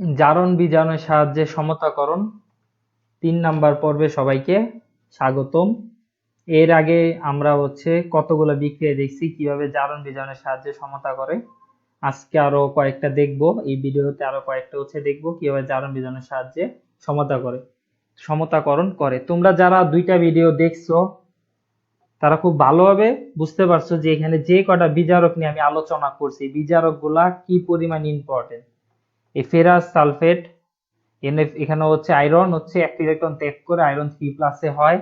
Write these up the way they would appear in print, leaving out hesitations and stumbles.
জারণ বিজারণের সাহায্যে সমতাকরণ ৩ নাম্বার পর্বে সবাইকে স্বাগতম। এর আগে আমরা কতগুলো বিক্রিয়া দেখছি কিভাবে জারণ বিজারণের সাহায্যে সমতা করে। আজকে আরো কয়েকটা দেখব, এই ভিডিওতে আরো কয়েকটা দেখব কিভাবে জারণ বিজারণের সাহায্যে সমতাকরণ করে। তোমরা যারা 2টা ভিডিও দেখছো তারা খুব ভালোভাবে বুঝতে পারছো যে এখানে যে কটা বিজারক নিয়ে আমি আলোচনা করছি, বিজারক গুলা কি পরিমাণ ইম্পর্টেন্ট। এই ফেরাস সালফেট এখানে আয়রন একটা ইলেকট্রন ত্যাগ করে আয়রন 3+ এ হয়।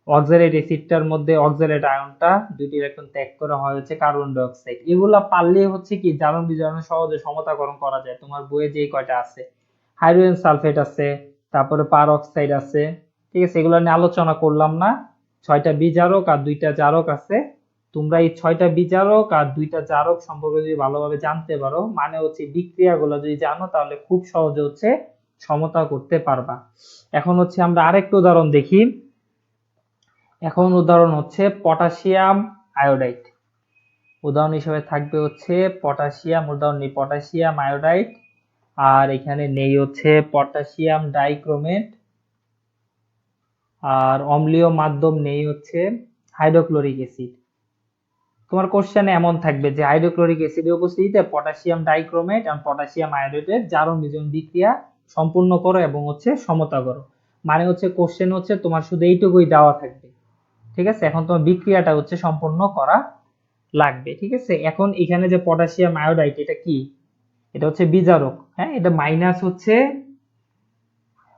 অক্সালেট অ্যাসিডটার মধ্যে অক্সালেট আয়নটা 2টি ইলেকট্রন ত্যাগ করে হয় কার্বন ডাই অক্সাইড। এগুলা পারলে কি জারণ বিজারণ সহজে সমতাকরণ করা যায়। তোমার বইয়ে যে কয়টা আছে, হাইড্রোজেন সালফেট আছে, তারপরে পার অক্সাইড আছে, ঠিক আছে, এগুলো নিয়ে আলোচনা করলাম না। 6টা বিজারক আর 2টা জারক আছে। তোমরা এই 6টা বিজারক আর 2টা জারক সম্পর্কে যদি ভালোভাবে জানতে পারো, মানে বিক্রিয়াগুলো যদি জানো, তাহলে খুব সহজে সমতা করতে পারবা। এখন আমরা আরেকটা উদাহরণ দেখি। এখন উদাহরণ পটাশিয়াম আয়োডাইড। উদাহরণ হিসেবে থাকবে পটাশিয়াম, উদাহরণ নেই পটাশিয়াম আয়োডাইড, আর এখানে নেই পটাশিয়াম ডাইক্রোমেট, আর অম্লীয় মাধ্যম নেই হাইড্রোক্লোরিক অ্যাসিড। তোমার কোশ্চেনে এমন থাকবে যে হাইড্রোক্লোরিক অ্যাসিডের উপস্থিতিতে পটাশিয়াম ডাইক্রোমেট এবং পটাশিয়াম আয়োডাইডের জারণ বিজারণ বিক্রিয়া সম্পূর্ণ করো এবং সমতা করো। মানে কোশ্চেন তোমার শুধু এইটুকুই দেওয়া থাকবে, ঠিক আছে। এখন তোমার বিক্রিয়াটা সম্পূর্ণ করা লাগবে, ঠিক আছে। এখন এখানে যে পটাশিয়াম আয়োডাইড, এটা কি? এটা বিজারক, হ্যাঁ। এটা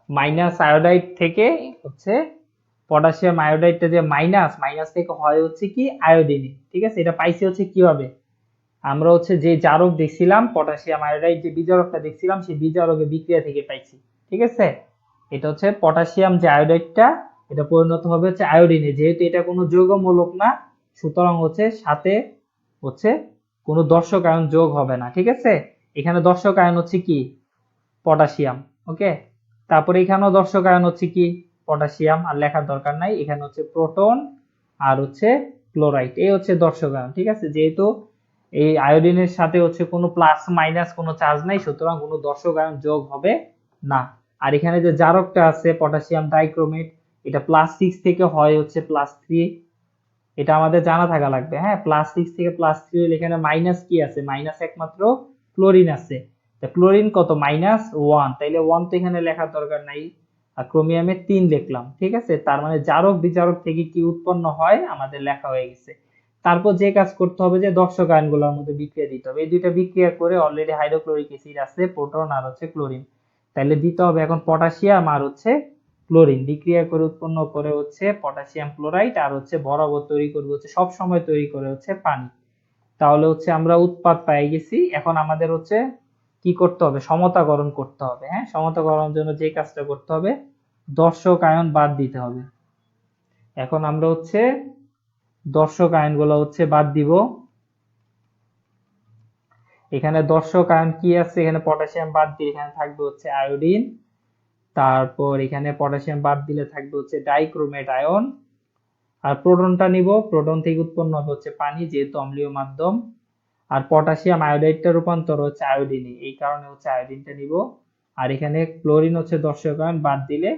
মাইনাস আয়োডাইড থেকে পটাশিয়াম আয়োডাইডটা যে মাইনাস থেকে হয় কি আয়োডিনে, ঠিক আছে। এটা পাইছি কিভাবে? আমরা যে জারক দেখছিলাম পটাশিয়াম আয়োডাইড, যে বিজারকটা দেখছিলাম, সেই বিজারকের বিক্রিয়া থেকে পাইছি, ঠিক আছে। এটা পটাশিয়াম যে আয়োডাইডটা, এটা পরিণত হবে আয়োডিনে। যেহেতু এটা কোনো যৌগমূলক না, সুতরাং সাথে কোনো দর্শক আয়ন যোগ হবে না, ঠিক আছে। এখানে দর্শক আয়ন কি? পটাশিয়াম, ওকে। তারপরে এখানেও দর্শক আয়ন কি? পটাশিয়াম। আর লেখার দরকার নাই, এখানে প্রোটন আর ক্লোরাইড, এই দর্শক আয়ন, ঠিক আছে। যেহেতু এই আয়োডিনের সাথে কোনো প্লাস মাইনাস কোনো চার্জ নাই, সুতরাং কোনো দর্শক আয়ন যোগ হবে না। আর এখানে যে জারকটা আছে পটাশিয়াম ডাইক্রোমেট, এটা +6 থেকে হয় +3, এটা আমাদের জানা থাকা লাগবে, হ্যাঁ। +6 থেকে +3 হলে এখানে মাইনাস কি আছে? মাইনাস একমাত্র ক্লোরিন আছে। ক্লোরিন কত? -1, তাইলে 1 তো এখানে লেখার দরকার নাই। আর ক্রোমিয়ামে 3 লিখলাম, ঠিক আছে। তার মানে জারক বিজারক থেকে কি উৎপন্ন হয় আমাদের লেখা হয়ে গেছে। তারপর যে কাজ করতে হবে, যে দর্শক আয়নগুলোর মধ্যে বিক্রিয়া দিতে হবে। এই দুইটা বিক্রিয়া করে অলরেডি হাইড্রোক্লোরিক অ্যাসিড আছে, প্রোটন আর ক্লোরিন, তাইলে দিতে হবে এখন পটাশিয়াম আর ক্লোরিন। বিক্রিয়া করে উৎপন্ন করে পটাশিয়াম ক্লোরাইড, আর বরাবর তৈরি করবে সব সময় তৈরি করে পানি। তাহলে আমরা উৎপাদ পেয়ে গেছি। এখন আমাদের কি করতে হবে? সমতাকরণ করতে হবে, হ্যাঁ। সমতাকরণের জন্য যে কাজটা করতে হবে, দর্শক আয়ন বাদ দিতে হবে। এখন আমরা দর্শক আয়নগুলো বাদ দিব। এখানে দর্শক আয়ন কি আছে? এখানে পটাশিয়াম বাদ দিয়ে এখানে থাকবে আয়োডিন। তারপর এখানে পটাশিয়াম বাদ দিলে থাকবে ডাইক্রোমেট আয়ন। আর প্রোটনটা নিব, প্রোটন থেকে উৎপন্ন হবে পানি, যেহেতু অম্লীয় মাধ্যম। আর পটাশিয়াম আয়োডাইডটা রূপান্তর আয়োডিনে, এই কারণে আয়োডিনটা নিব। আর এখানে ক্লোরিন দর্শক আয়ন, বাদ দিলে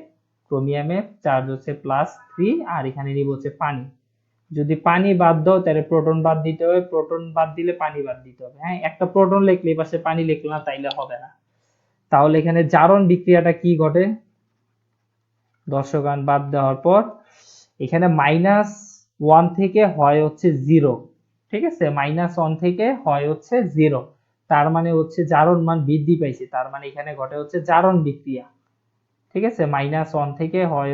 ক্রোমিয়ামে চার্জ +3, আর এখানে নিব পানি। যদি পানি বাদ দাও তাহলে প্রোটন বাদ দিতে হবে, প্রোটন বাদ দিলে পানি বাদ দিতে হবে, হ্যাঁ। একটা প্রোটন লিখলে এই পাশে পানি লিখলে না, তাইলে হবে না। তাহলে এখানে জারণ বিক্রিয়াটা কি ঘটে? দর্শক আয়ন বাদ দেওয়ার পর এখানে -1 থেকে হয় 0, ঠিক আছে। -1 থেকে হয় 0, তার মানে জারণ মান বৃদ্ধি পাইছে, তার মানে এখানে ঘটে জারণ বিক্রিয়া, ঠিক আছে। -1 থেকে হয়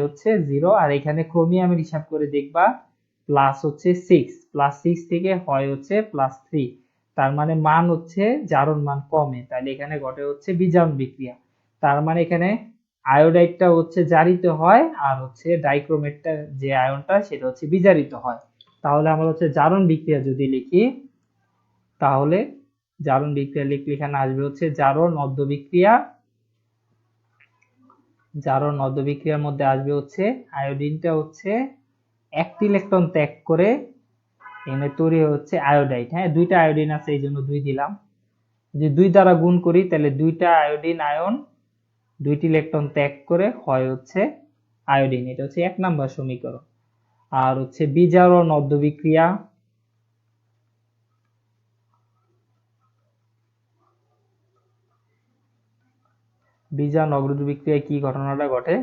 0, আর এখানে ক্রোমিয়ামের হিসাব করে দেখবা +6 থেকে হয় +3, তার মানে মান জারণ মান কমে, তাহলে এখানে ঘটে বিজারণ বিক্রিয়া। তার মানে এখানে আয়োডাইডটা জারিত হয়, আর ডাইক্রোমেটটা যে আয়নটা, সেটা বিজারিত হয়। তাহলে আমরা জারণ বিক্রিয়া যদি লিখি, তাহলে জারণ বিক্রিয়া লিখলে এখানে আসবে জারণ অর্ধ বিক্রিয়া। জারণ অর্ধ বিক্রিয়ার মধ্যে আসবে আয়োডিনটা একটি ইলেকট্রন ত্যাগ করে এখানে তৈরি হচ্ছে আয়োডাইড, হ্যাঁ। 2টা আয়োডিন আছে, এই জন্য 2 দিলাম। যদি 2 দ্বারা গুণ করি তাহলে দুইটা আয়োডিন আয়ন দুইটি ইলেকট্রন ত্যাগ করে হয় হচ্ছে আয়োডিন। এটা হচ্ছে 1 নাম্বার সমীকরণ। আর হচ্ছে বিজারণ অদ্য বিক্রিয়া, বিজারণ অদ্য বিক্রিয়ায় কি ঘটনাটা ঘটে,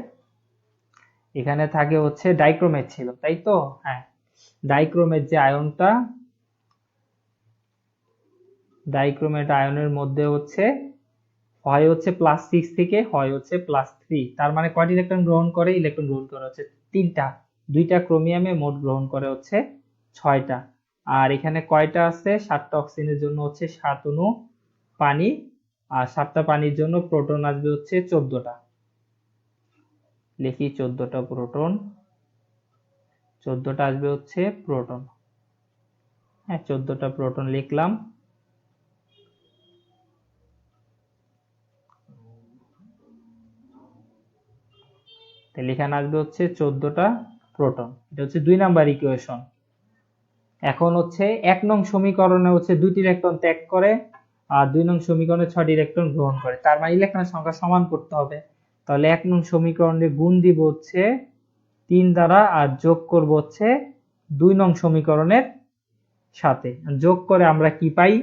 এখানে থাকে হচ্ছে ডাইক্রোমেট ছিল, তাই তো? হ্যাঁ, ডাইক্রোমেট যে আয়নটা, ডাইক্রোমেট আয়নের মধ্যে হচ্ছে হয় হচ্ছে +6 থেকে হয় হচ্ছে +3। তার মানে কয়টি ইলেকট্রন গ্রহণ করে? ইলেকট্রন গ্রহণ করে হচ্ছে 3টা। 2টা ক্রোমিয়ামে মোট গ্রহণ করে হচ্ছে 6টা। আর এখানে কয়টা আছে? 7টা অক্সিজেনের জন্য হচ্ছে 7 অণু পানি, আর 7টা পানির জন্য প্রোটন আসবে হচ্ছে 14টা। লিখি 14টা প্রোটন, 14টা আসবে হচ্ছে প্রোটন। হ্যাঁ, 14টা প্রোটন লিখলাম। তাহলে এখানে আসবে হচ্ছে 14টা প্রোটন। এটা হচ্ছে 2 নাম্বার ইকুয়েশন। এখন হচ্ছে 1 নং সমীকরণে হচ্ছে 2টি ইলেকট্রন ত্যাগ করে আর 2 নং সমীকরণে 6টি ইলেকট্রন গ্রহণ করে। তার মানে ইলেকট্রনের সংখ্যা সমান করতে হবে। তাহলে 1 নং সমীকরণে গুণ দিব হচ্ছে 3 দ্বারা আর যোগ করব হচ্ছে 2 নং সমীকরণের সাথে। যোগ করে আমরা কি পাই?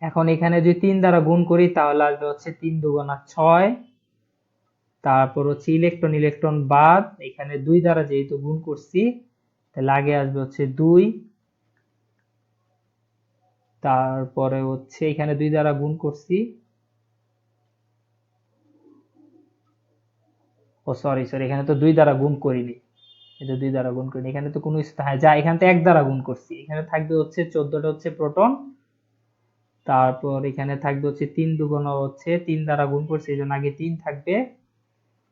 এখন এখানে যদি 3 দ্বারা গুণ করি তাহলে আসবে হচ্ছে 3 দুগুণা 6। তারপর হচ্ছে ইলেকট্রন ইলেকট্রন বাদ, এখানে 2 দ্বারা যেহেতু গুণ করছি তাহলে আগে আসবে হচ্ছে 2। তারপরে হচ্ছে এখানে 2 দ্বারা গুণ করছি, ও সরি এখানে তো 2 দ্বারা গুণ করিনি, এটা 2 দ্বারা গুণ করিনি, এখানে তো কোনো হ্যাঁ যা, এখানে তো 1 দ্বারা গুণ করছি। এখানে থাকবে হচ্ছে 14টা হচ্ছে প্রোটন, তারপর এখানে থাকবে হচ্ছে 3 দুগুণা হচ্ছে 3 দ্বারা গুণ করছি এই জন্য আগে 3 থাকবে,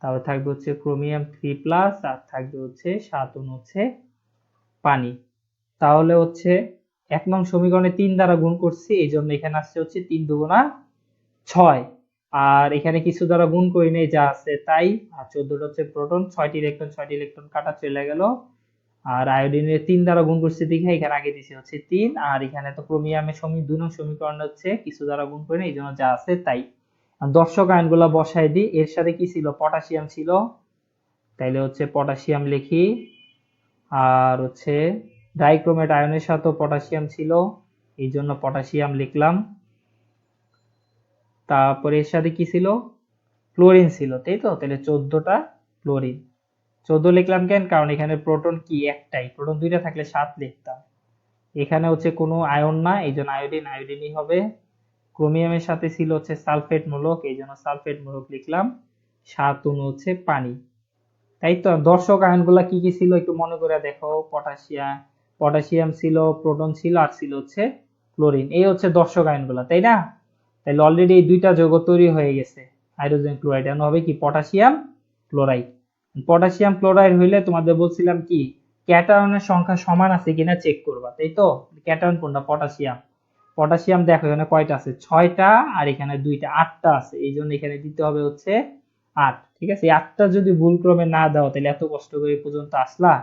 তারপর থাকবে হচ্ছে ক্রোমিয়াম 3+ আর থাকবে হচ্ছে 7 অণু হচ্ছে পানি। তাহলে হচ্ছে 1 নং সমীকরণে 3 দ্বারা গুণ করছি এই জন্য এখানে আসছে হচ্ছে 3 দুগুণা 6। আর এখানে কিছু দ্বারা গুণ করি নেই, যা আছে তাই। আর 14টা হচ্ছে প্রোটন, 6টি ইলেকট্রন কাটা চলে গেল। আর আয়োডিনের 3 দ্বারা গুণ করছি দেখে এখানে আগে দিছি হচ্ছে 3। আর এখানে তো ক্রোমিয়ামের 2 নং সমীকরণ হচ্ছে কিছু দ্বারা গুণ করি না, এই জন্য যা আছে তাই। আর দর্শক আয়নগুলা বসাই দিই। এর সাথে কি ছিল? পটাশিয়াম ছিল, তাইলে হচ্ছে পটাশিয়াম লিখি। আর হচ্ছে ডাইক্রোমেট আয়নের সাথে পটাশিয়াম ছিল, এই জন্য পটাশিয়াম লিখলাম। তারপরে এর সাথে কি ছিল? ক্লোরিন ছিল, তাই তো? তাহলে 14টা ক্লোরিন। 14 লিখলাম কেন? কারণ এখানে প্রোটন কি একটাই, প্রোটন 2টা থাকলে 7 লিখতাম। এখানে হচ্ছে কোনো আয়ন না, এই জন্য আয়োডিনই হবে। ক্রোমিয়ামের সাথে ছিল হচ্ছে সালফেট মূলক, এই জন্য সালফেট মূলক লিখলাম। 7 অণু হচ্ছে পানি, তাই তো? দর্শক আয়নগুলা কি কি ছিল একটু মনে করে দেখো। পটাশিয়াম ছিল, প্রোটন ছিল, আর ছিল হচ্ছে ক্লোরিন। এই হচ্ছে দর্শক আয়নগুলা, তাই না? তাহলে অলরেডি এই 2টা যৌগ তৈরি হয়ে গেছে, হাইড্রোজেন ক্লোরাইড। এখন হবে কি? Potassium chloride. পটাশিয়াম ক্লোরাইড হইলে তোমাদের বলছিলাম কি, ক্যাটায়নের সংখ্যা সমান আছে কিনা চেক করবা, তাই তো? ক্যাটায়ন কোনটা? পটাশিয়াম। পটাশিয়াম দেখো এখানে কয়টা আছে? 6টা, আর এখানে 2টা, 8টা আছে। এই জন্য এখানে দিতে হবে হচ্ছে 8। ঠিক আছে? 8টা যদি ভুল ক্রমে না দাও তাহলে এত কষ্ট করে এই পর্যন্ত আসলা,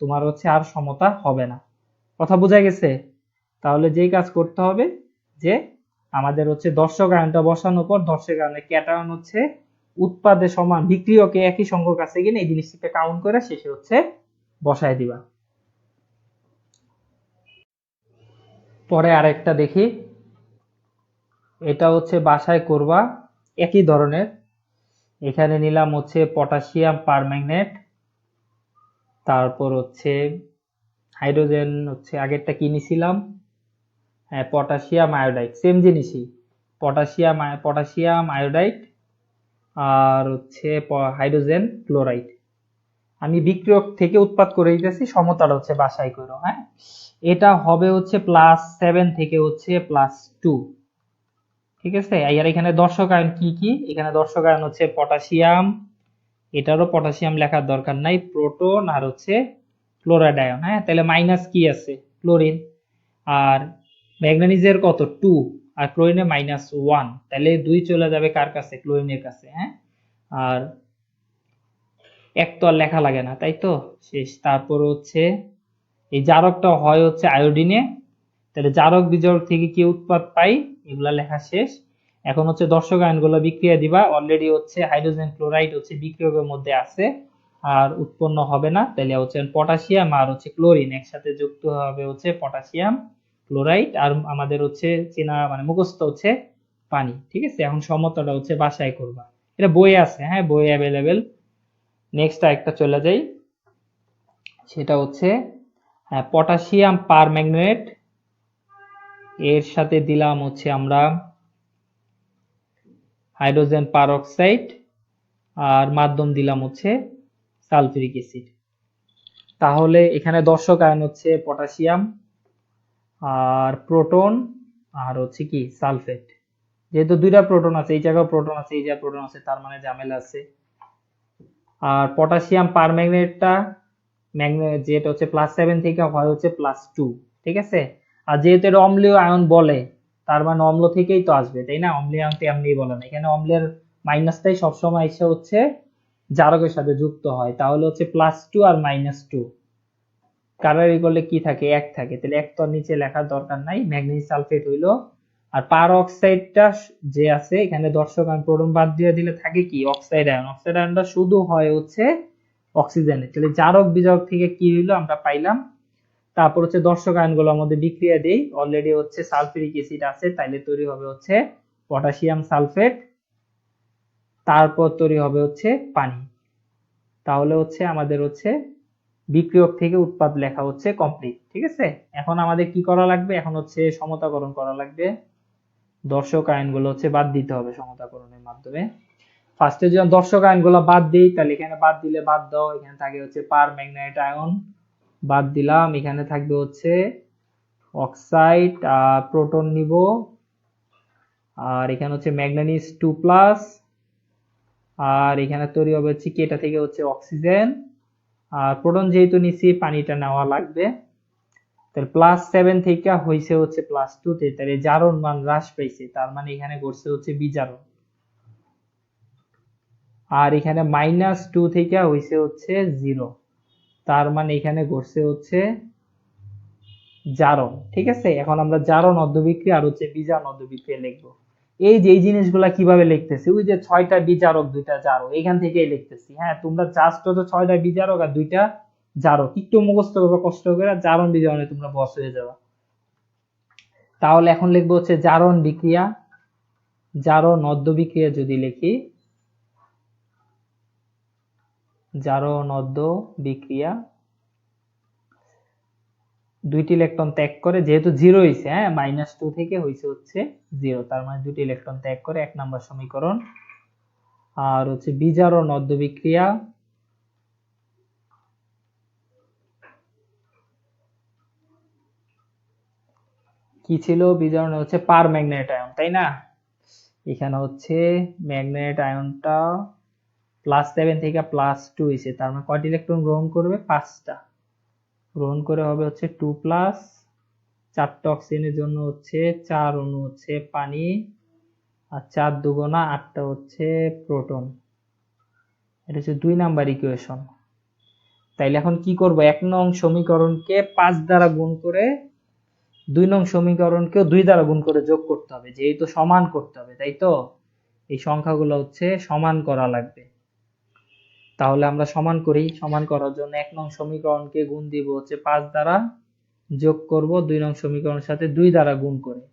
তোমার হচ্ছে আর সমতা হবে না। কথা বোঝা গেছে? তাহলে যেই কাজ করতে হবে যে আমাদের হচ্ছে দর্শক আয়নটা বসানোর পর দর্শক আয়নের ক্যাটায়ন হচ্ছে উৎপাদে সমান, বিক্রিয়কে একই সংখ্যক আছে কিনা এই জিনিসটাকে কাউন্ট করে শেষে হচ্ছে বসায় দিবা। পরে আরেকটা দেখি, এটা হচ্ছে বাসায় করবা একই ধরনের। এখানে নিলাম হচ্ছে পটাশিয়াম পারম্যাঙ্গনেট, তারপর হচ্ছে হাইড্রোজেন হচ্ছে আগেরটা কি নিছিলাম, হ্যাঁ পটাশিয়াম আয়োডাইড, সেম জিনিসই। পটাশিয়াম আয়োডাইড আর হচ্ছে হাইড্রোজেন ক্লোরাইড। আমি বিক্রিয়ক থেকে উৎপাদ করে দিতেছি, সমতাটা হচ্ছে বাসায় করো। হ্যাঁ, এটা হবে হচ্ছে +7 থেকে হচ্ছে +2। ঠিক আছে? আর এখানে দর্শক আয়ন কি কি? এখানে দর্শক আয়ন হচ্ছে পটাশিয়াম, এটারও পটাশিয়াম লেখার দরকার নাই, প্রোটন আর হচ্ছে ক্লোরাইড আয়ন। হ্যাঁ, তাহলে মাইনাস কি আছে? ক্লোরিন। আর ম্যাগনেসিয়ামের কত? 2, আর ক্লোরিনে -1, তাহলে 2 চলে যাবে কার কাছে? ক্লোরিনের কাছে। হ্যাঁ, আর এক তো আর লেখা লাগে না, তাই তো? শেষ। তারপর হচ্ছে এই জারকটা হয় হচ্ছে আয়োডিনে, তাহলে জারক বিজারক থেকে কি উৎপাদ পাই এগুলা লেখা শেষ। এখন হচ্ছে দর্শক আয়নগুলো বিক্রিয়া দিবা। অলরেডি হচ্ছে হাইড্রোজেন ক্লোরাইড হচ্ছে বিক্রিয়কের মধ্যে আছে, আর উৎপন্ন হবে না। তাহলে হচ্ছে পটাশিয়াম আর হচ্ছে ক্লোরিন একসাথে যুক্ত হবে হচ্ছে পটাশিয়াম ক্লোরাইড, আর আমাদের হচ্ছে চেনা মানে মুখস্থ হচ্ছে পানি। ঠিক আছে, এখন সমতাটা হচ্ছে বাসায় করবা, এটা বইয়ে আছে, হ্যাঁ বইয়ে অ্যাভেলেবেল। নেক্সট আরেকটা চলে যাই, সেটা হচ্ছে পটাশিয়াম পারম্যাঙ্গনেট, এর সাথে দিলাম হচ্ছে আমরা হাইড্রোজেন পারঅক্সাইড, আর মাধ্যম দিলাম হচ্ছে সালফিউরিক অ্যাসিড। তাহলে এখানে দর্শক আয়ন হচ্ছে পটাশিয়াম আর প্রোটন আর হচ্ছে কি সালফেট। যেহেতু দুইটা প্রোটন আছে, এই জায়গায় প্রোটন আছে, এই জায়গায় প্রোটন আছে, তার মানে ঝামেলা আছে। আর পটাশিয়াম পারম্যাঙ্গনেটটা যেটা হচ্ছে +7 থেকে হয় হচ্ছে +2, ঠিক আছে। আর যেহেতু এটা অম্লীয় আয়ন বলে, তার মানে অম্ল থেকেই তো আসবে, তাই না? অম্লীয় আয়ন তো এমনি বলে না, এখানে অম্লের মাইনাসটাই সবসময় এসে হচ্ছে জারকের সাথে যুক্ত হয়। তাহলে হচ্ছে +2 আর -2 কারারি করলে কি থাকে, 1 থাকে। তাহলে 1 তো নিচে লেখার দরকার নাই, ম্যাগনেসিয়াম সালফেট হইলো। আর পার অক্সাইডটা যে আছে এখানে দর্শক আয়ন প্রোটন বাদ দিয়ে দিলে থাকে কি অক্সাইড আয়ন। অক্সাইড আয়নটা শুধু হয় হচ্ছে অক্সিজেনে। তাহলে জারক বিজারক থেকে কি হইলো আমরা পাইলাম। তারপর হচ্ছে দর্শক আয়নগুলোর মধ্যে বিক্রিয়া দেই, অলরেডি হচ্ছে সালফিউরিক অ্যাসিড আছে, তাইলে তৈরি হবে হচ্ছে পটাশিয়াম সালফেট, তারপর তৈরি হবে হচ্ছে পানি। তাহলে হচ্ছে আমাদের হচ্ছে বিক্রিয়ক থেকে উৎপাদ লেখা হচ্ছে কমপ্লিট। ঠিক আছে, এখন আমাদের কি করা লাগবে, এখন হচ্ছে সমতাকরণ করা লাগবে। দর্শক আয়নগুলো হচ্ছে বাদ দিতে হবে সমতাকরণের মাধ্যমে। ফার্স্টে যখন দর্শক আয়নগুলো বাদ দিই, তাহলে এখানে বাদ দিলে বাদ দাও, এখানে থাকে হচ্ছে পার ম্যাগনেট আয়ন বাদ দিলাম, এখানে থাকবে হচ্ছে অক্সাইড আর প্রোটন নিব, আর এখানে হচ্ছে ম্যাগনেসিয়াম 2+, আর এখানে তৈরি হবে হচ্ছে কি এটা থেকে হচ্ছে অক্সিজেন, আর প্রোটন যেহেতু নিচ্ছি পানিটা নেওয়া লাগবে। তাহলে +7 থেকে হয়েছে হচ্ছে +2 তে, তাহলে জারণ মান হ্রাস পাইছে, তার মানে এখানে ঘটছে হচ্ছে বিজারণ। আর এখানে -2 থেকে হয়েছে হচ্ছে 0, তার মানে এখানে ঘটছে হচ্ছে জারণ। ঠিক আছে, এখন আমরা জারণ অর্ধবিক্রিয়া আর হচ্ছে বিজারণ অর্ধবিক্রিয়া লিখবো। এই যে এই জিনিসগুলা কিভাবে লিখতেছি, ওই যে 6টা বিজারক 2টা জারক, এখান থেকেই লিখতেছি। হ্যাঁ, তোমরা জাস্ট হচ্ছে 6টা বিজারক আর 2টা জারক একটু মুখস্থ করবে কষ্ট করে, জারণ বিজারণে তোমরা বস হয়ে যাবে। তাহলে এখন লিখবো হচ্ছে জারণ বিক্রিয়া, জারণ অর্ধবিক্রিয়া যদি লিখি, জারণ অর্ধবিক্রিয়া 2টি ইলেকট্রন ত্যাগ করে, যেহেতু 0 হয়েছে, হ্যাঁ -2 থেকে হয়েছে হচ্ছে 0, তার মানে 2টি ইলেকট্রন ত্যাগ করে 1 নম্বর সমীকরণ। আর হচ্ছে বিজারণ অর্ধবিক্রিয়া, কি ছিল বিজারণে হচ্ছে পার ম্যাগনেট আয়ন, তাই না? এখানে হচ্ছে ম্যাগনেট আয়নটা +7 থেকে +2 হয়েছে, তার মানে কয়টি ইলেকট্রন গ্রহণ করবে, 5টা গ্রহণ করে হবে হচ্ছে 2+, 4টা অক্সিজেনের জন্য হচ্ছে 4 অণু হচ্ছে পানি, আর 4 দুগুণা 8টা হচ্ছে প্রোটন। এটা হচ্ছে 2 নাম্বার ইকুয়েশন। তাইলে এখন কি করব, 1 নং সমীকরণকে 5 দ্বারা গুণ করে 2 নং সমীকরণকেও 2 দ্বারা গুণ করে যোগ করতে হবে, যেহেতু সমান করতে হবে, তাই তো? এই সংখ্যাগুলো হচ্ছে সমান করা লাগবে। তাহলে আমরা সমান করি, সমান করার জন্য 1 নং সমীকরণকে গুণ দিব হচ্ছে 5 দ্বারা, যোগ করব 2 নং সমীকরণের সাথে 2 দ্বারা গুণ করে।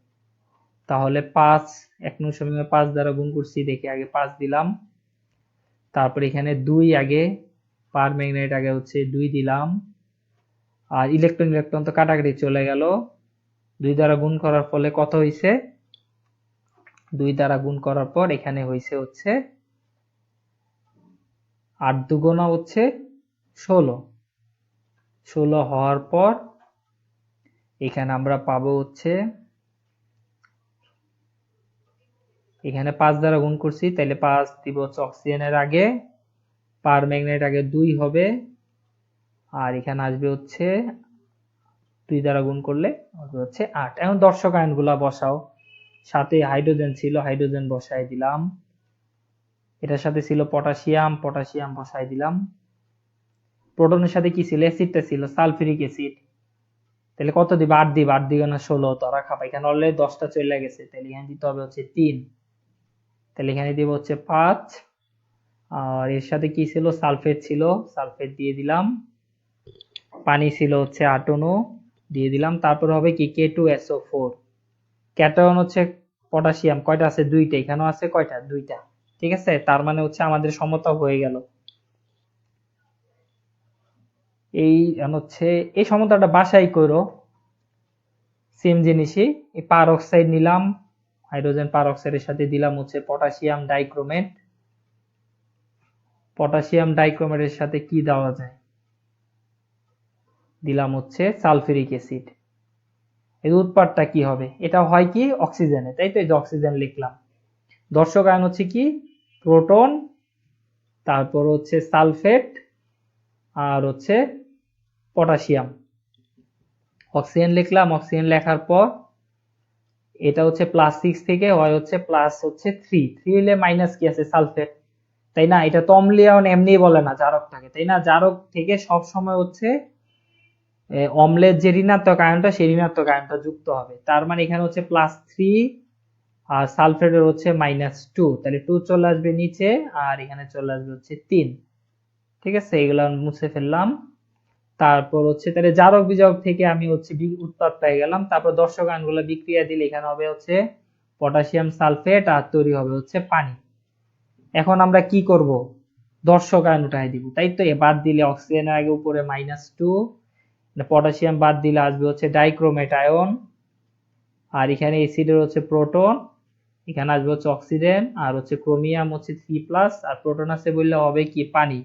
তাহলে 5, 1 নং সমীকরণ 5 দ্বারা গুণ করছি, দেখি আগে 5 দিলাম, তারপর এখানে 2 আগে, পার ম্যাগনেট আগে হচ্ছে 2 দিলাম, আর ইলেকট্রন ইলেকট্রন তো কাটাকাটি চলে গেল, 2 দ্বারা গুণ করার ফলে কত হয়েছে, 2 দ্বারা গুণ করার পর এখানে হয়েছে হচ্ছে 8 দুগুণা হচ্ছে 16, 16 হওয়ার পর এখানে আমরা পাবো হচ্ছে, এখানে 5 দ্বারা গুণ করছি, তাহলে 5 দিব হচ্ছে অক্সিজেনের আগে, পার ম্যাগনেট আগে 2 হবে, আর এখানে আসবে হচ্ছে 2 দ্বারা গুণ করলে হবে হচ্ছে 8। এখন দর্শক আয়নগুলা বসাও, সাথে হাইড্রোজেন ছিল, হাইড্রোজেন বসাই দিলাম, এটার সাথে ছিল পটাশিয়াম, পটাশিয়াম বসাই দিলাম, প্রোটনের সাথে কি ছিল, অ্যাসিডটা ছিল সালফিউরিক অ্যাসিড, তাহলে কত দিবে? 8 দিবে, 8 দিকে না 16, ধরা খাপা। এখানে অলরেডি 10টা চলে গেছে, তাহলে এখানে দিতে হবে হচ্ছে 3, তাহলে এখানে দিব হচ্ছে 5। আর এর সাথে কি ছিল? সালফেট ছিল, সালফেট দিয়ে দিলাম। পানি ছিল হচ্ছে 8 অণু, দিয়ে দিলাম। তারপর হবে কি? K2SO4। ক্যাটায়ন হচ্ছে পটাশিয়াম, কয়টা আছে? 2টা। এখানেও আছে কয়টা? 2টা। ঠিক আছে, তার মানে হচ্ছে আমাদের সমতা হয়ে গেল। এই হচ্ছে এই সমতাটা বাসায় করো, সেম জিনিসই। এই পার অক্সাইড নিলাম, হাইড্রোজেন পার অক্সাইডের সাথে দিলাম হচ্ছে পটাশিয়াম ডাইক্রোমেট। পটাশিয়াম ডাইক্রোমেটের সাথে কি দেওয়া যায়? দিলাম হচ্ছে সালফিউরিক অ্যাসিড। এর উৎপাদটা কি হবে? এটা হয় কি? অক্সিজেনে, তাই তো? এই যে অক্সিজেন লিখলাম। দর্শক আয়ন হচ্ছে কি? প্রোটন, তারপর হচ্ছে সালফেট, আর হচ্ছে পটাশিয়াম। অক্সিজেন লিখলাম, অক্সিজেন লেখার পর এটা হচ্ছে +6 থেকে হয় হচ্ছে +3। 3 হলে মাইনাস কি আছে? সালফেট, তাই না? এটা তো অম্লীয় আয়ন এমনি বলে না জারকটাকে, তাই না? জারক থেকে সব সময় হচ্ছে অম্লের যে ঋণাত্মক আয়নটা, সেই ঋণাত্মক আয়নটা যুক্ত হবে। তার মানে এখানে হচ্ছে +3, আর সালফেটের হচ্ছে -2, তাহলে 2 চলে আসবে নিচে, আর এখানে চলে আসবে হচ্ছে 3। ঠিক আছে, এগুলো মুছে ফেললাম। তারপর হচ্ছে তাহলে জারক বিজারক থেকে আমি হচ্ছে উৎপাদ পেয়ে গেলাম। তারপর দর্শক আয়নগুলো বিক্রিয়া দিলে এখানে হবে হচ্ছে পটাশিয়াম সালফেট, আর তৈরি হবে হচ্ছে পানি। এখন আমরা কি করব? দর্শক আয়ন উঠাই দিব, তাই তো? বাদ দিলে অক্সিজেনের আগে উপরে -2, পটাশিয়াম বাদ দিলে আসবে হচ্ছে ডাইক্রোমেট আয়ন, আর এখানে অ্যাসিডের হচ্ছে প্রোটন, এখানে আসবে হচ্ছে অক্সিজেন, আর হচ্ছে ক্রোমিয়াম হচ্ছে 3+, আর প্রোটন আছে বললে হবে কি? পানি।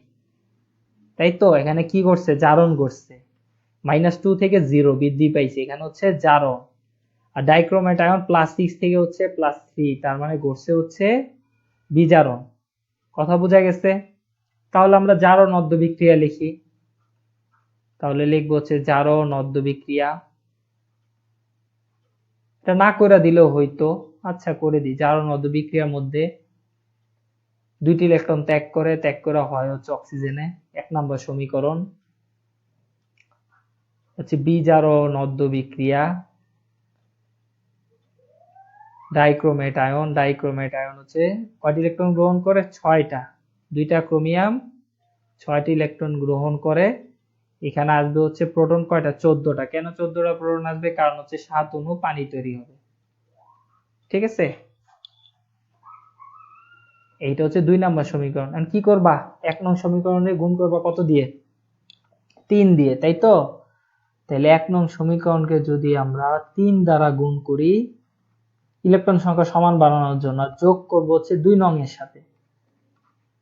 তাই তো? এখানে কি করছে? জারণ করছে। -2 থেকে 0 বৃদ্ধি পাইছে, এখানে হচ্ছে জারণ। আর ডাইক্রোমেট আয়ন +6 থেকে হচ্ছে +3, তার মানে ঘটছে হচ্ছে বিজারণ। কথা বোঝা গেছে? তাহলে আমরা জারণ অদ্য বিক্রিয়া লিখি। তাহলে লিখবো হচ্ছে জারণ অদ্য বিক্রিয়া। এটা না করে দিলেও হইতো, আচ্ছা করে দিই। জারণ অদ্য বিক্রিয়ার মধ্যে 2টি ইলেকট্রন ত্যাগ করে হয় হচ্ছে অক্সিজেনে। 1 নম্বর সমীকরণ হচ্ছে বিজারণ অদ্য বিক্রিয়া। ডাইক্রোমেট আয়ন হচ্ছে কয়টি ইলেকট্রন গ্রহণ করে? 6টা। 2টা ক্রোমিয়াম, 6টি ইলেকট্রন গ্রহণ করে। এখানে আসবে হচ্ছে প্রোটন কয়টা? 14টা। কেন 14টা প্রোটন আসবে? কারণ হচ্ছে 7 অণু পানি তৈরি হবে। ঠিক আছে, এইটা হচ্ছে 2 নম্বর সমীকরণ। এখন কি করবা? 1 নং সমীকরণে গুণ করবা কত দিয়ে? 3 দিয়ে, তাই তো? তাহলে 1 নং সমীকরণকে যদি আমরা 3 দ্বারা গুণ করি ইলেকট্রন সংখ্যা সমান বানানোর জন্য, যোগ করব হচ্ছে 2 নং এর সাথে।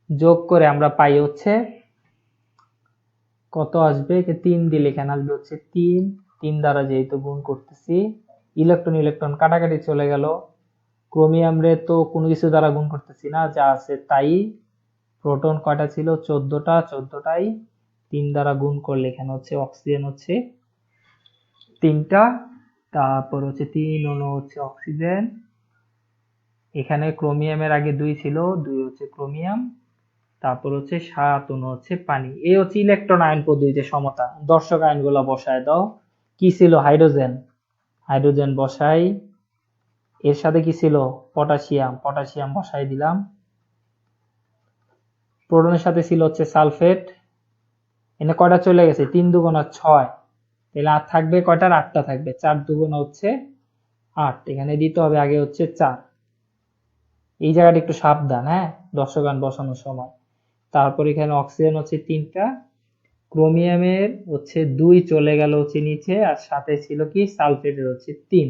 যোগ করে আমরা পাই হচ্ছে কত আসবে? 3 দিলে এখানে আসবে হচ্ছে 3। 3 দ্বারা যেহেতু গুণ করতেছি, ইলেকট্রন ইলেকট্রন কাটাকাটি চলে গেল। ক্রোমিয়াম রে তো কোনো কিছু দ্বারা গুণ করতেছি না, যা আছে তাই। প্রোটন কয়টা ছিল? 14টা, 14টাই 3 দ্বারা গুণ করলে এখানে হচ্ছে অক্সিজেন হচ্ছে 3টা, তারপর হচ্ছে 3 অণু হচ্ছে অক্সিজেন। এখানে ক্রোমিয়ামের আগে 2 ছিল, 2 হচ্ছে ক্রোমিয়াম, তারপর হচ্ছে 7 অণু হচ্ছে পানি। এই হচ্ছে ইলেকট্রন আয়ন পদ্ধতিতে সমতা। দর্শক আয়নগুলো বসায় দাও। কি ছিল? হাইড্রোজেন, হাইড্রোজেন বসাই। এর সাথে কি ছিল? পটাশিয়াম, পটাশিয়াম বসাই দিলাম। প্রোটনের সাথে ছিল হচ্ছে সালফেট। এখানে কয়টা চলে গেছে? 3 দুগুণা 6, তাহলে আর থাকবে কয়টার? 8টা থাকবে। 4 দুগুণা হচ্ছে 8, এখানে দিতে হবে আগে হচ্ছে 4। এই জায়গাটা একটু সাবধান, হ্যাঁ, দর্শক আয়ন বসানোর সময়। তারপর এখানে অক্সিজেন হচ্ছে 3টা, ক্রোমিয়ামের হচ্ছে 2 চলে গেল হচ্ছে নিচে, আর সাথে ছিল কি? সালফেটের হচ্ছে 3।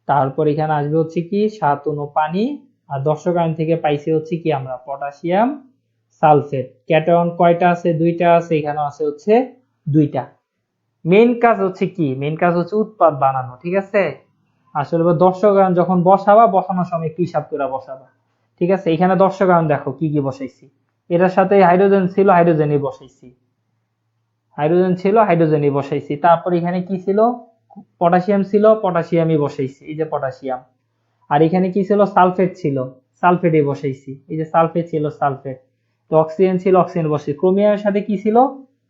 তারপর এখানে আসবে হচ্ছে কি? 7 অণু পানি। আর দর্শক আয়ন থেকে পাইছি হচ্ছে কি আমরা? Potassium sulphate. ক্যাটায়ন কয়টা আছে? 2টা আছে, এখানে আছে হচ্ছে 2টা। মেইন কাজ হচ্ছে কি? মেইন কাজ হচ্ছে উৎপাদ বানানো, ঠিক আছে? আসলে দর্শক আয়ন যখন বসাবা, বসানোর সময় একটু হিসাব করে বসাবা। ঠিক আছে, এখানে দর্শক আয়ন দেখো কি কি বসাইছি। এটার সাথে হাইড্রোজেন ছিল, হাইড্রোজেনই বসাইছি। হাইড্রোজেন ছিল, হাইড্রোজেনই বসাইছি। তারপর এখানে কি ছিল? পটাশিয়াম ছিল, পটাশিয়ামই বসাইছি, এই যে পটাশিয়াম। আর এখানে কি ছিল? সালফেট ছিল, সালফেটই বসাইছি, এই যে সালফেট ছিল, সালফেট। তো অক্সিজেন ছিল, অক্সিজেন বসাইছি। ক্রোমিয়ামের সাথে কি ছিল?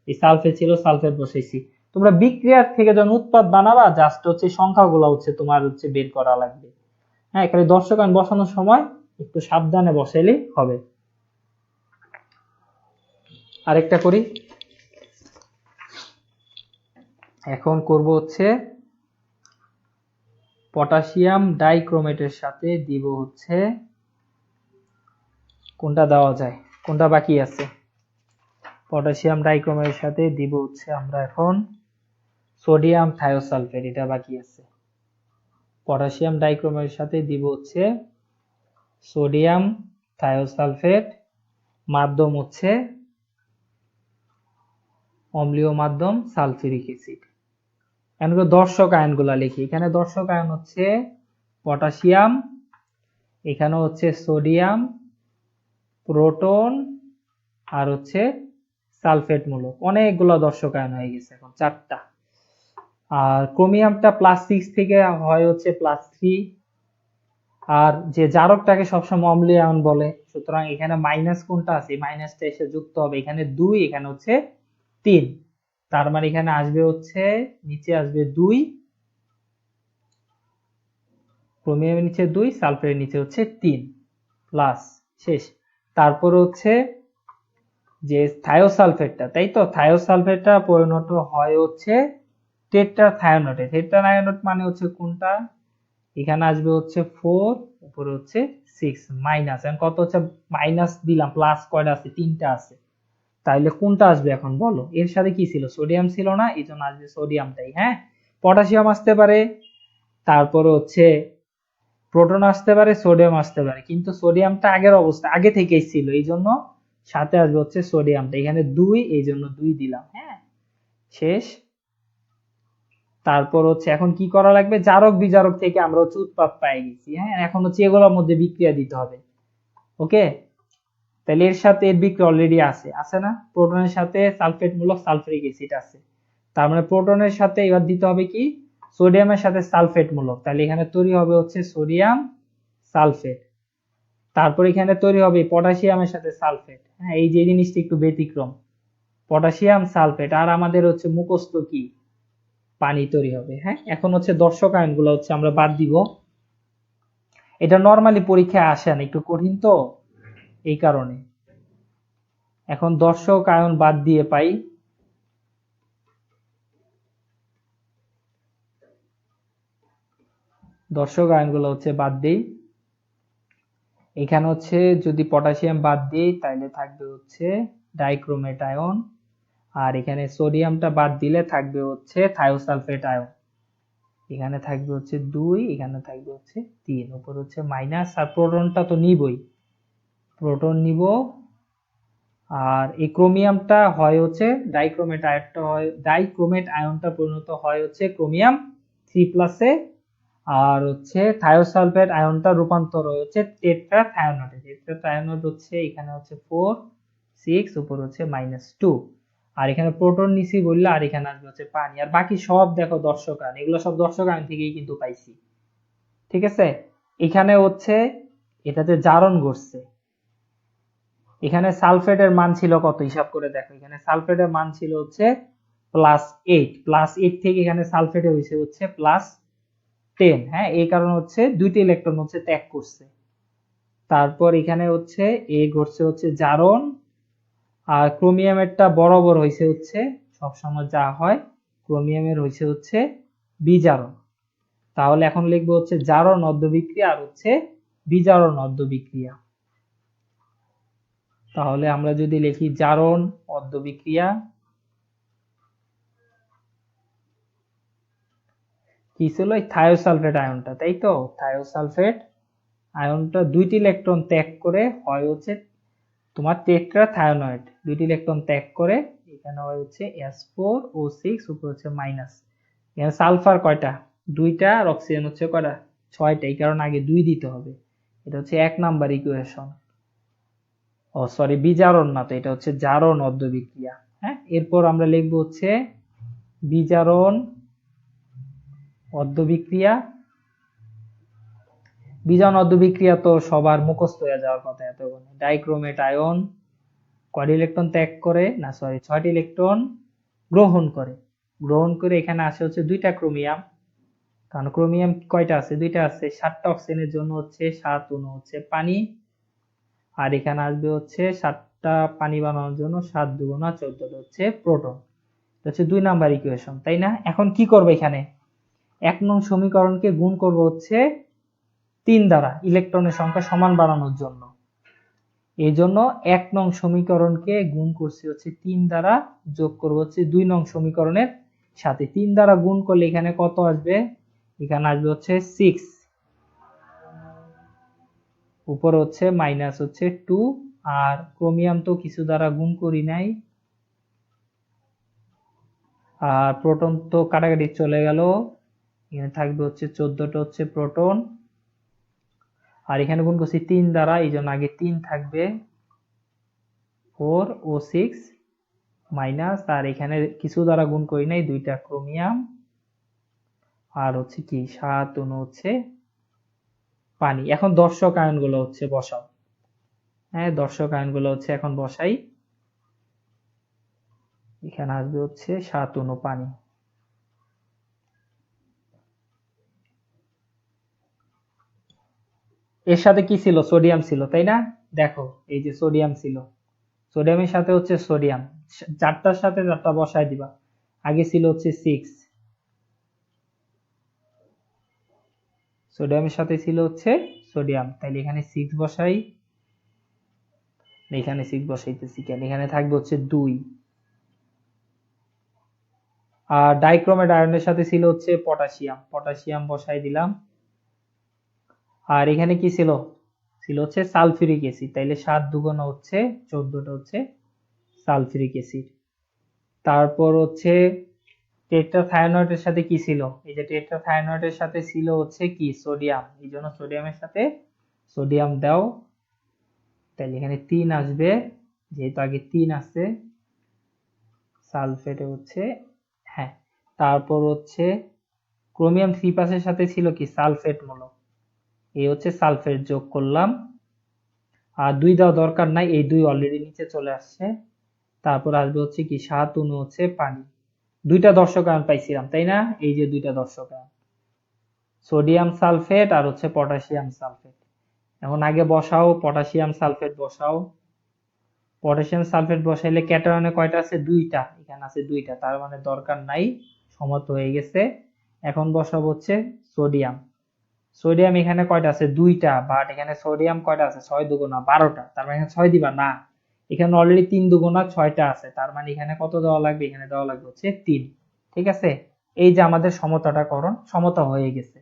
এই সালফেট ছিল, সালফেট বসাইছি। তোমরা বিক্রিয়ার থেকে যখন উৎপাদ বানাবা জাস্ট হচ্ছে সংখ্যাগুলো হচ্ছে তোমার হচ্ছে বের করা লাগবে। হ্যাঁ, এখানে দর্শক আয়ন বসানোর সময় একটু সাবধানে বসাইলে হবে। আরেকটা করি, এখন করব হচ্ছে পটাশিয়াম ডাইক্রোমেটের সাথে দিব হচ্ছে, কোনটা দেওয়া যায়, কোনটা বাকি আছে, পটাশিয়াম ডাইক্রোমেটের সাথে দিব হচ্ছে আমরা এখন সোডিয়াম থায়োসালফেট, এটা বাকি আছে। পটাশিয়াম ডাইক্রোমেটের সাথে দিব হচ্ছে সোডিয়াম থায়োসালফেট, মাধ্যম হচ্ছে অম্লীয় মাধ্যম সালফিউরিক অ্যাসিড। এখন দর্শক আয়নগুলা লিখি, এখানে দর্শক আয়ন হচ্ছে পটাশিয়াম, এখানে হচ্ছে সোডিয়াম, প্রোটন আর হচ্ছে সালফেট মূলক, অনেকগুলো দর্শক আয়ন হয়ে গেছে এখন 4টা। আর ক্রোমিয়ামটা +6 থেকে হয় হচ্ছে +3, আর যে জারকটাকে সবসময় অম্লীয় আয়ন বলে, সুতরাং এখানে মাইনাস কোনটা আছে, মাইনাসটা এসে যুক্ত হবে, এখানে 2, এখানে হচ্ছে 3, তার মানে এখানে আসবে হচ্ছে নিচে আসবে 2, ক্রোমিয়ামের নিচে 2, সালফারের নিচে হচ্ছে 3 প্লাস, শেষ। তারপর হচ্ছে যে থায়োসালফেটটা, তাই তো, থায়োসালফেটটা পরিণত হয় হচ্ছে টেট্রাথায়োনেটে। টেট্রাথায়োনেট মানে হচ্ছে কোনটা, এখানে আসবে হচ্ছে 4, উপরে হচ্ছে 6, মাইনাস, এখন কত হচ্ছে মাইনাস দিলাম, প্লাস কয়টা আছে, 3টা আছে, তাইলে কোনটা আসবে এখন বলো, এর সাথে কি ছিল, সোডিয়াম ছিল না, এই জন্য আসবে সোডিয়ামটাই। হ্যাঁ, পটাশিয়াম আসতে পারে, তারপরে হচ্ছে প্রোটন আসতে পারে, সোডিয়াম আসতে পারে, কিন্তু সোডিয়ামটা আগের অবস্থা আগে থেকেই ছিল, এই জন্য সাথে আসবে হচ্ছে সোডিয়ামটা, এখানে 2, এই জন্য 2 দিলাম। হ্যাঁ, শেষ। তারপর হচ্ছে এখন কি করা লাগবে, জারক বিজারক থেকে আমরা হচ্ছে উৎপাদ পেয়ে গেছি। হ্যাঁ, এখন হচ্ছে এগুলোর মধ্যে বিক্রিয়া দিতে হবে। ওকে, তাহলে এর সাথে এর বিক্রিয়া অলরেডি আছে না, প্রোটনের সাথে সালফেট মূলক সালফিউরিক অ্যাসিড আছে, তার মানে প্রোটনের সাথে এবার দিতে হবে কি, সোডিয়ামের সাথে সালফেট মূলক, তাহলে এখানে তৈরি হবে হচ্ছে সোডিয়াম সালফেট। তারপর এখানে তৈরি হবে পটাশিয়ামের সাথে সালফেট। হ্যাঁ, এই যে জিনিসটা একটু ব্যতিক্রম, পটাশিয়াম সালফেট, আর আমাদের হচ্ছে মুখস্থ কি, পানি তৈরি হবে। হ্যাঁ, এখন হচ্ছে দর্শক আয়নগুলো হচ্ছে আমরা বাদ দিব, এটা নরমালি পরীক্ষায় আসে না, একটু কঠিন তো, এই কারণে। এখন দর্শক আয়ন বাদ দিয়ে পাই দর্শক আয়নগুলো হচ্ছে বাদ দিই, এখানে হচ্ছে যদি পটাশিয়াম বাদ দিই তাহলে থাকবে হচ্ছে ডাইক্রোমেট আয়ন, আর এখানে সোডিয়ামটা বাদ দিলে থাকবে হচ্ছে থায়োসালফেট আয়ন, এখানে থাকবে হচ্ছে 2, এখানে থাকবে হচ্ছে 3, উপর হচ্ছে মাইনাস, আর প্রোটনটা তো নিবই, প্রোটন নিব, আর এই ক্রোমিয়ামটা হয় হচ্ছে ডাইক্রোমেট আয়নটা পরিণত হয় হচ্ছে ক্রোমিয়াম 3+, আর হচ্ছে থায়োসালফেট আয়নটা রূপান্তর হচ্ছে টেট্রাথায়োনেটে। টেট্রাথায়োনেট হচ্ছে এখানে হচ্ছে 4, 6, উপর হচ্ছে -2, আর এখানে প্রোটন নিছি বললে, আর এখানে আসবে হচ্ছে পানি, আর বাকি সব দেখো দর্শক আয়ন, এগুলো সব দর্শক আয়ন থেকেই কিন্তু পাইছি। ঠিক আছে, এখানে হচ্ছে এটাতে জারণ ঘটছে, এখানে সালফেটের মান ছিল কত, হিসাব করে দেখো, এখানে সালফেটের মান ছিল হচ্ছে +8 থেকে এখানে সালফেটে হয়েছে হচ্ছে +10। হ্যাঁ, এই কারণে হচ্ছে 2টি ইলেকট্রন হচ্ছে ত্যাগ করছে। তারপর এখানে হচ্ছে ঘটছে হচ্ছে জারণ, আর ক্রোমিয়ামেরটা বরাবর হয়েছে হচ্ছে সবসময় যা হয়, ক্রোমিয়ামের হয়েছে হচ্ছে বিজারণ। তাহলে এখন লিখবো হচ্ছে জারণ অর্ধবিক্রিয়া আর হচ্ছে বিজারণ অর্ধবিক্রিয়া। তাহলে আমরা যদি লিখি জারণ অর্ধবিক্রিয়া, কি ছিল, এই থায়োসালফেট আয়নটা, তাই তো, থায়োসালফেট আয়নটা 2টি ইলেকট্রন ত্যাগ করে হয় হচ্ছে তোমার টেট্রাথায়োনাইড, 2টি ইলেকট্রন ত্যাগ করে, এখানে হয় হচ্ছে S4O6, উপর হচ্ছে মাইনাস, এখানে সালফার কয়টা, 2টা, আর অক্সিজেন হচ্ছে কয়টা, 6টা, এই কারণে আগে 2 দিতে হবে, এটা হচ্ছে 1 নাম্বার ইকুয়েশন। ও সরি, বিজারণ না তো, এটা হচ্ছে জারণ অর্ধবিক্রিয়া। হ্যাঁ, এরপর আমরা লিখবো হচ্ছে বিজারণ অর্ধবিক্রিয়া। বিজারণ অর্ধবিক্রিয়া তো সবার মুখস্থ হয়ে যাওয়ার কথা এতক্ষণে, ডাইক্রোমেট আয়ন কয়টি ইলেকট্রন ত্যাগ করে, না সরি 6টি ইলেকট্রন গ্রহণ করে, গ্রহণ করে এখানে আসে হচ্ছে দুইটা ক্রোমিয়াম, কারণ ক্রোমিয়াম কয়টা আছে, দুইটা আছে। 7টা অক্সিজেনের জন্য হচ্ছে 7 অণু হচ্ছে পানি, আর এখানে আসবে হচ্ছে 7টা পানি বানানোর জন্য 7 দুগুণা 14টা হচ্ছে প্রোটন। এটা হচ্ছে 2 নাম্বার ইকুয়েশন, তাই না? এখন কি করবে, এখানে 1 নং সমীকরণকে গুণ করব হচ্ছে 3 দ্বারা ইলেকট্রনের সংখ্যা সমান বানানোর জন্য। এই জন্য 1 নং সমীকরণকে গুণ করছি হচ্ছে 3 দ্বারা, যোগ করব হচ্ছে 2 নং সমীকরণের সাথে। 3 দ্বারা গুণ করলে এখানে কত আসবে, এখানে আসবে হচ্ছে 6, উপরে হচ্ছে মাইনাস হচ্ছে 2, আর ক্রোমিয়াম তো কিছু দ্বারা গুণ করি নাই, আর প্রোটন তো কাটাকাটি চলে গেল, এখানে থাকবে হচ্ছে 14টা হচ্ছে প্রোটন, আর এখানে গুণ করছি 3 দ্বারা, এই জন্য আগে 3 থাকবে, 4 ও 6 মাইনাস, আর এখানে কিছু দ্বারা গুণ করি নাই, 2টা ক্রোমিয়াম, আর হচ্ছে কি 7 অণু হচ্ছে পানি। এখন দর্শক আয়নগুলো হচ্ছে বসাও। হ্যাঁ, দর্শক আয়নগুলো হচ্ছে এখন বসাই। এখানে আসবে হচ্ছে 7 অণু পানি। এর সাথে কি ছিল, সোডিয়াম ছিল, তাই না? দেখো এই যে সোডিয়াম ছিল, সোডিয়ামের সাথে হচ্ছে সোডিয়াম, 4টার সাথে 4টা বসায় দিবা। আগে ছিল হচ্ছে 6, সোডিয়ামের সাথে ছিল হচ্ছে সোডিয়াম, তাইলে এখানে 6 বসাই, এখানে 6 বসাইতেছি কেন, এখানে থাকবে হচ্ছে 2। আর ডাইক্রোমেট আয়নের সাথে ছিল হচ্ছে পটাশিয়াম, পটাশিয়াম বসাই দিলাম। আর এখানে কি ছিল, ছিল হচ্ছে সালফিউরিক অ্যাসিড, তাইলে 7 দুগুণ হচ্ছে 14টা হচ্ছে সালফিউরিক অ্যাসিড। তারপর হচ্ছে টেট্রাথায়োনাইডের সাথে কি ছিল, এই যে টেট্রাথায়োনাইডের সাথে ছিল হচ্ছে কি সোডিয়াম, এই জন্য সোডিয়ামের সাথে সোডিয়াম দাও, তাহলে এখানে 3 আসবে, যেহেতু আগে 3 আছে। সালফেটে হচ্ছে, হ্যাঁ, তারপর হচ্ছে ক্রোমিয়াম 3+ এর সাথে ছিল কি সালফেট মূলক, এই হচ্ছে সালফেট যোগ করলাম, আর 2 দেওয়া দরকার নাই, এই 2 অলরেডি নিচে চলে আসছে। তারপর আসবে হচ্ছে কি 7 অণু হচ্ছে পানি। 2টা দর্শক আয়ন পাইছিলাম, তাই না? এই যে 2টা দর্শক আয়ন, সোডিয়াম সালফেট আর হচ্ছে পটাশিয়াম সালফেট। এখন আগে বসাও, পটাশিয়াম সালফেট বসাও। পটাশিয়াম সালফেট বসাইলে ক্যাটায়নে কয়টা আছে, 2টা, এখানে আছে 2টা, তার মানে দরকার নাই, সমাপ্ত হয়ে গেছে। এখন বসাবো হচ্ছে সোডিয়াম, সোডিয়াম এখানে কয়টা আছে, 2টা, বাট এখানে সোডিয়াম কয়টা আছে, 6 দুগুণা 12টা, তার মানে এখানে 6 দিবা না, এখানে অলরেডি 3 দুগুণা 6টা আছে, তার মানে এখানে কত দেওয়া লাগবে, এখানে দেওয়া লাগবে হচ্ছে 3। ঠিক আছে, এই যে আমাদের সমতাটা করণ, সমতা হয়ে গেছে।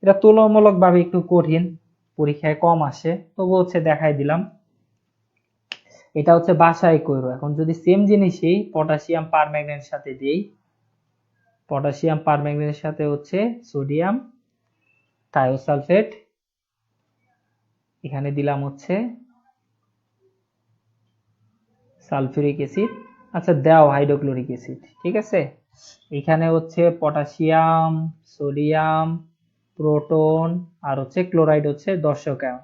এটা তুলনামূলকভাবে একটু কঠিন, পরীক্ষায় কম আসে, তবু হচ্ছে দেখাই দিলাম। এটা হচ্ছে বাসায় কইরো। এখন যদি সেম জিনিসই পটাশিয়াম পারম্যাঙ্গানেটের সাথে দেই, পটাশিয়াম পারম্যাঙ্গানেটের সাথে হচ্ছে সোডিয়াম থায়োসালফেট, এখানে দিলাম হচ্ছে সালফিউরিক অ্যাসিড, আচ্ছা দাও হাইড্রোক্লোরিক অ্যাসিড, ঠিক আছে। এখানে হচ্ছে পটাশিয়াম, সোডিয়াম, প্রোটন, আর হচ্ছে ক্লোরাইড হচ্ছে দর্শক আয়ন।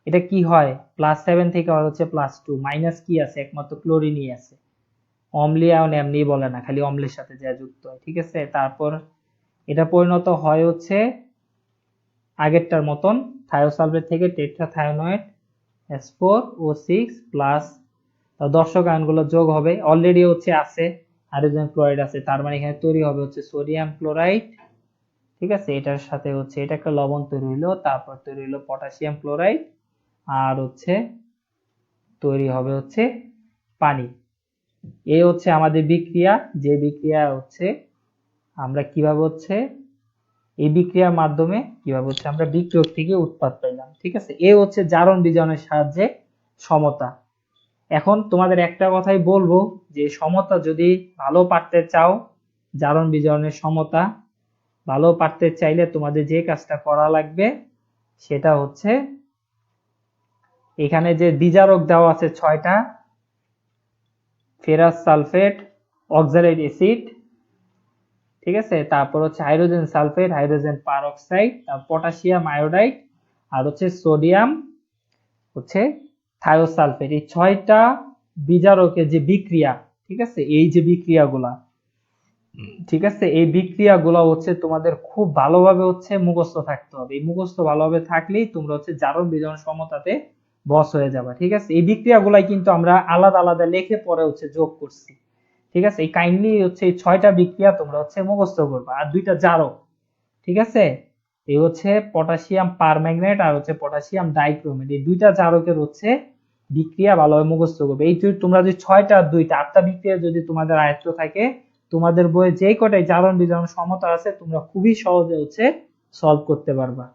এটা কি হয়, +7 থেকে হয় হচ্ছে +2, মাইনাস কি আছে, একমাত্র ক্লোরিনই আছে, অম্লীয় আয়ন এমনি বলে না, খালি অম্লের সাথে যা যুক্ত হয়, ঠিক আছে। তারপর এটা পরিণত হয় হচ্ছে আগেরটার মতন, থায়োসালফেট থেকে টেট্রাথায়োনাইড S4O6 প্লাস দর্শক আয়নগুলো যোগ হবে, অলরেডি হচ্ছে আছে হাইড্রোজেন ক্লোরাইড আছে, তার মানে এখানে তৈরি হবে হচ্ছে সোডিয়াম ক্লোরাইড, ঠিক আছে। এটার সাথে হচ্ছে এটা একটা লবণ তৈরি হইলো, তারপর তৈরি হলো পটাশিয়াম ক্লোরাইড, আর হচ্ছে তৈরি হবে হচ্ছে পানি। এই হচ্ছে আমাদের বিক্রিয়া, যে বিক্রিয়া হচ্ছে আমরা কিভাবে হচ্ছে এই বিক্রিয়ার মাধ্যমে কিভাবে হচ্ছে আমরা বিক্রিয়ক থেকে উৎপাদ পাইলাম, ঠিক আছে। এ হচ্ছে জারণ বিজারণের সাহায্যে সমতা। এখন তোমাদের একটা কথাই বলবো, যে সমতা যদি ভালো পারতে চাও, জারণ বিজারণের সমতা ভালো পারতে চাইলে তোমাদের যে কাজটা করা লাগবে সেটা হচ্ছে, এখানে যে বিজারক দেওয়া আছে 6টা, ফেরাস সালফেট, অক্সালেট অ্যাসিড, ঠিক আছে, তারপর হচ্ছে হাইড্রোজেন সালফেট, হাইড্রোজেন পারঅক্সাইড, তারপর পটাশিয়াম আয়োডাইড, আর হচ্ছে সোডিয়াম হচ্ছে থায়োসালফেট, এই 6টা বিজারকের যে বিক্রিয়া, ঠিক আছে, এই যে বিক্রিয়াগুলা ঠিক আছে, এই বিক্রিয়াগুলো হচ্ছে তোমাদের খুব ভালোভাবে হচ্ছে মুখস্থ থাকতে হবে। এই মুখস্থ ভালোভাবে থাকলেই তোমরা হচ্ছে জারণ বিজারণ সমতাতে বস হয়ে যাবে। ঠিক আছে, এই বিক্রিয়াগুলাই কিন্তু আমরা আলাদা আলাদা লিখে পরে হচ্ছে যোগ করছি। ঠিক আছে, এই কাইন্ডলি হচ্ছে এই 6টা বিক্রিয়া তোমরা হচ্ছে মুখস্থ করবা, আর 2টা জারক। ঠিক আছে, এই হচ্ছে পটাশিয়াম পারম্যাঙ্গনেট আর হচ্ছে পটাশিয়াম ডাইক্রোমেট, এই 2টা জারকের হচ্ছে বিক্রিয়া ভালোভাবে মুখস্থ করবে। এই তোমরা যদি 6টা 2টা 8টা বিক্রিয়া যদি তোমাদের আয়ত্ত থাকে, তোমাদের বইয়ে যে কটাই জারণ বিজারণ সমতা আছে তোমরা খুবই সহজে হচ্ছে সলভ করতে পারবা।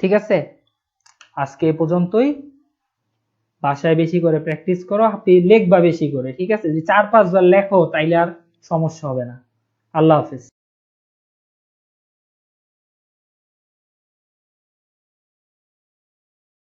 ঠিক আছে, আজকে এ পর্যন্তই। বাসায় বেশি করে প্র্যাকটিস করো, লিখবা বেশি করে। ঠিক আছে, যদি 4-5 বার লেখো তাইলে আর সমস্যা হবে না। আল্লাহ হাফেজ।